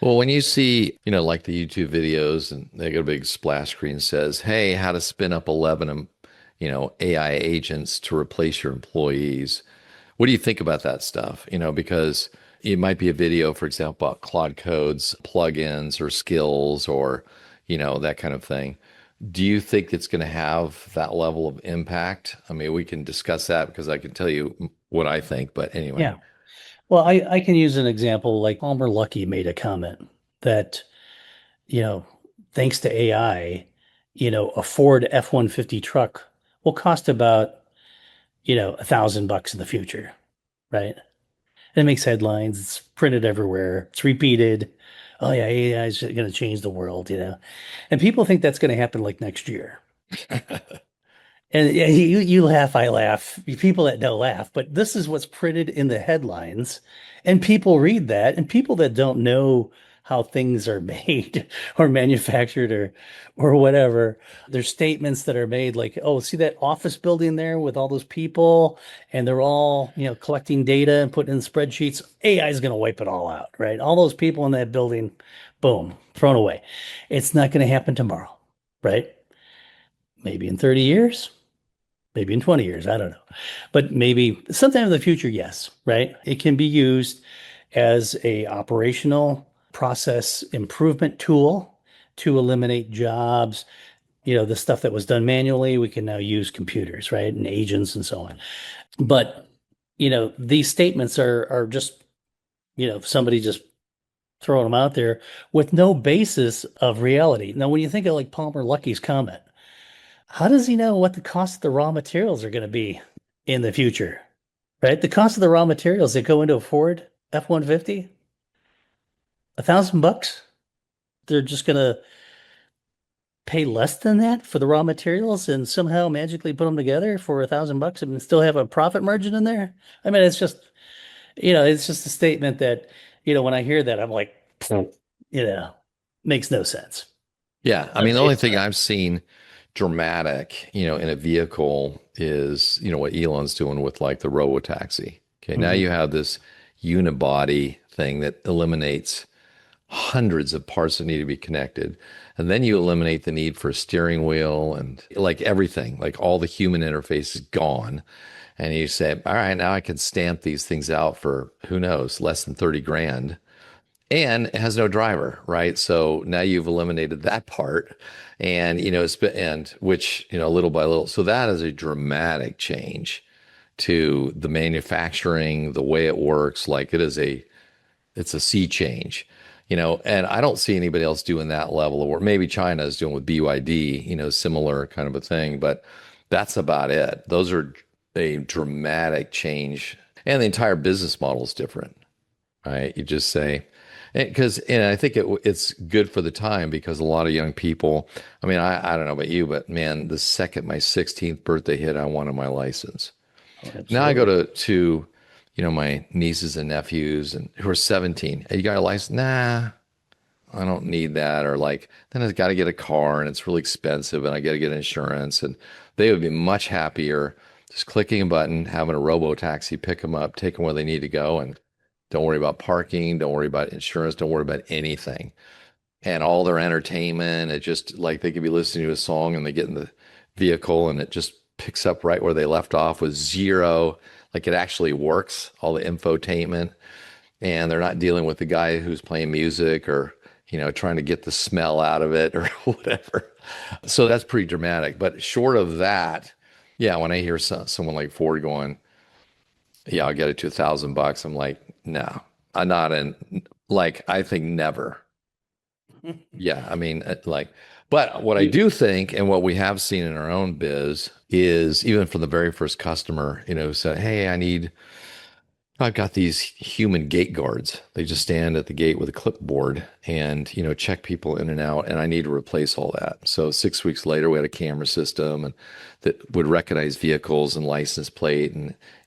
Well, when you see, like the YouTube videos and they got a big splash screen says, "Hey, how to spin up 11, AI agents to replace your employees." What do you think about that stuff? Because it might be a video, for example, about Claude Code's plugins or skills or, that kind of thing. Do you think it's going to have that level of impact? I mean, we can discuss that because I can tell you what I think, but anyway. Yeah. Well, I can use an example like Palmer Luckey made a comment that, you know, thanks to AI, a Ford F-150 truck will cost about, $1,000 in the future, right? And it makes headlines. It's printed everywhere. It's repeated. Oh yeah, AI is going to change the world. And people think that's going to happen like next year. And yeah, you laugh, I laugh. People that don't laugh, but this is what's printed in the headlines, and people read that, and people that don't know how things are made or manufactured or whatever, there's statements that are made like, "Oh, see that office building there with all those people, and they're all collecting data and putting in spreadsheets. AI is going to wipe it all out, right? All those people in that building, boom, thrown away. It's not going to happen tomorrow, right? Maybe in 30 years." Maybe in 20 years, I don't know. But maybe sometime in the future, yes, right? It can be used as a operational process improvement tool to eliminate jobs. The stuff that was done manually, we can now use computers, right? And agents and so on. But, these statements are just, somebody just throwing them out there with no basis of reality. Now, when you think of like Palmer Luckey's comment, how does he know what the cost of the raw materials are going to be in the future? Right? The cost of the raw materials that go into a Ford F-150, $1,000. They're just going to pay less than that for the raw materials and somehow magically put them together for $1,000 and still have a profit margin in there. I mean, it's just a statement that, when I hear that, I'm like, you know, makes no sense. Yeah, I On mean, the only face thing value. I've seen dramatic, in a vehicle is, what Elon's doing with like the robotaxi. Okay, now Mhm. you have this unibody thing that eliminates hundreds of parts that need to be connected. And then you eliminate the need for a steering wheel and like everything, like all the human interface is gone. And you say, all right, now I can stamp these things out for who knows, less than 30 grand and it has no driver, right? So now you've eliminated that part, and and which little by little. So that is a dramatic change to the manufacturing, the way it works. Like it's a sea change, and I don't see anybody else doing that level of work. Maybe China is doing with BYD, similar kind of a thing, but that's about it. Those are a dramatic change, and the entire business model is different, right? You just say, and I think it's good for the time because a lot of young people, I mean, I don't know about you, but man, the second my 16th birthday hit, I wanted my license. Oh, Now I go absolutely. to my nieces and nephews and who are 17. Hey, you got a license? Nah, I don't need that. Or like, then I've got to get a car and it's really expensive and I got to get insurance. And they would be much happier just clicking a button, having a robo taxi pick them up, take them where they need to go, and don't worry about parking, don't worry about insurance, don't worry about anything. And all their entertainment, it just like they could be listening to a song and they get in the vehicle and it just picks up right where they left off with zero. Like it actually works, all the infotainment, and they're not dealing with the guy who's playing music or trying to get the smell out of it or whatever. So that's pretty dramatic. But short of that, yeah, when I hear someone like Ford going, "Yeah, I'll get it to $1,000," I'm like, no, I'm not in. Like, I think never. Yeah, I mean, but what I You, do think, and what we have seen in our own biz, is even from the very first customer, who said, "Hey, I've got these human gate guards. They just stand at the gate with a clipboard and, check people in and out. And I need to replace all that." So 6 weeks later, we had a camera system and that would recognize vehicles and license plate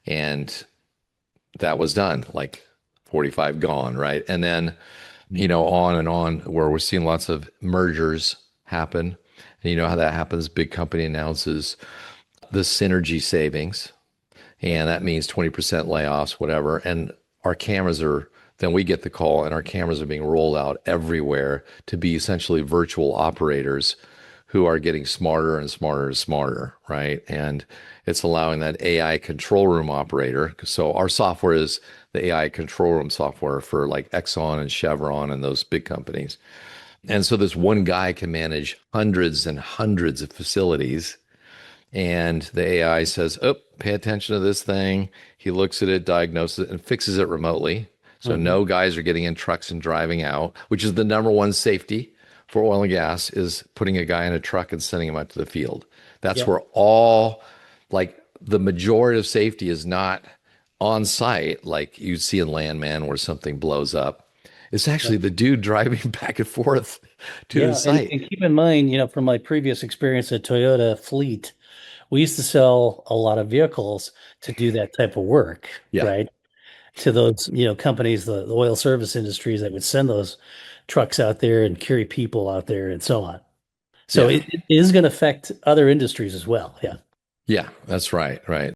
and that was done. Like 45 gone, right? And then, on and on, where we're seeing lots of mergers happen. And you know how that happens. Big company announces the synergy savings and that means 20% layoffs, whatever. And our cameras then we get the call, and our cameras are being rolled out everywhere to be essentially virtual operators who are getting smarter and smarter and smarter, right? And it's allowing that AI control room operator. So our software is the AI control room software for like Exxon and Chevron and those big companies. And so this one guy can manage hundreds and hundreds of facilities, and the AI says, "Oh, pay attention to this thing." He looks at it, diagnoses it, and fixes it remotely. So Mhm. no guys are getting in trucks and driving out, which is the number one safety for oil and gas, is putting a guy in a truck and sending him out to the field. That's Yep. where all, like, the majority of safety is not on site, like you see in Landman where something blows up. It's actually the dude driving back and forth to the Yeah, site. and keep in mind, from my previous experience at Toyota Fleet, we used to sell a lot of vehicles to do that type of work, Yeah. right? To those, companies, the oil service industries that would send those trucks out there and carry people out there and so on. So Yeah. it is going to affect other industries as well. Yeah. Yeah. That's right. Right.